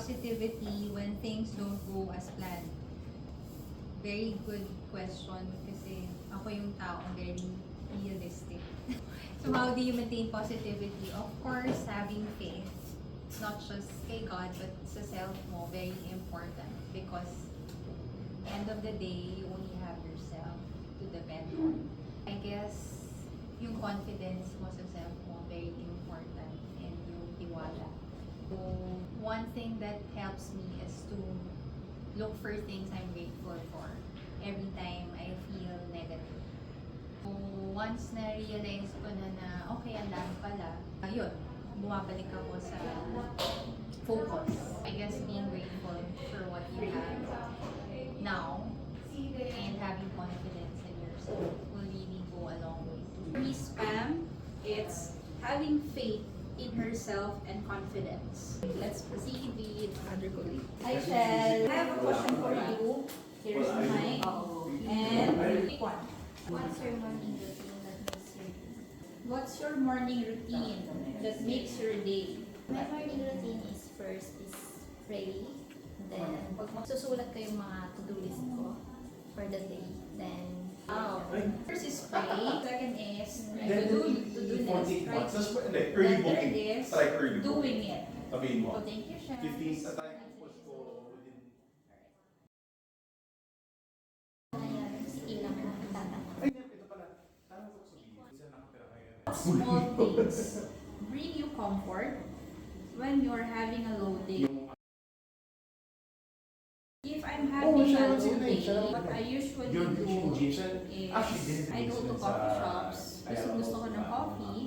positivity when things don't go as planned? Very good question kasi ako yung taong very realistic. So how do you maintain positivity? Of course, having faith, not just kay God, but sa self mo, very important because end of the day, you only have yourself to depend on. I guess yung confidence mo sa self mo, very important, and yung tiwala. So, one thing that helps me is to look for things I'm grateful for every time I feel negative. So, once na-realize ko na okay, ang dami pala, ayun, bumabalik ako sa focus. I guess being grateful for what you have now and having confidence in yourself will really go a long way. For me, Spam, it's having faith in herself and confidence. Let's proceed with other colleague. Hi, Shell. I have a question for you. Here's the mic. And pick one. What's your morning routine that makes your day? What's your morning routine that makes your day? My morning routine is first is pray. Then, susulat ko yung mga to-do list ko for the day. Then, First is pray. Second is to-do list. Right? Hindi, The early third booking. is Try early booking. doing it. Sabihin mo. So, thank you, Shell. 15 sa time focus ko within nangyari si ilang mga tata. Ay, ito pala. Tama ko sabihin. Isa nakatira kayo. Small things bring you comfort when you're having a low day. If I'm having a low day, what I usually do is I go to coffee shops. Gusto ko ng coffee.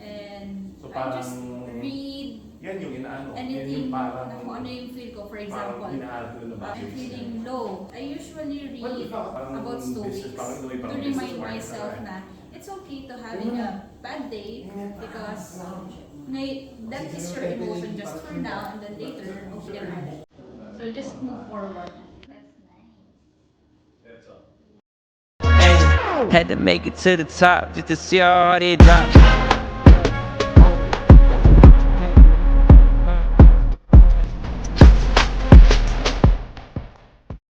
And So, I parang- just read Yan yung inaano. Yan anything yung parang, na kung ano yung feel ko. For parang example, inaano na ba? I'm feeling low. I usually read about stories to remind myself na it's okay to having a bad day because that is your emotion just for now and then later you'll get better. So just move forward. That's nice. Had to make it to the top just to see how hard it dropped.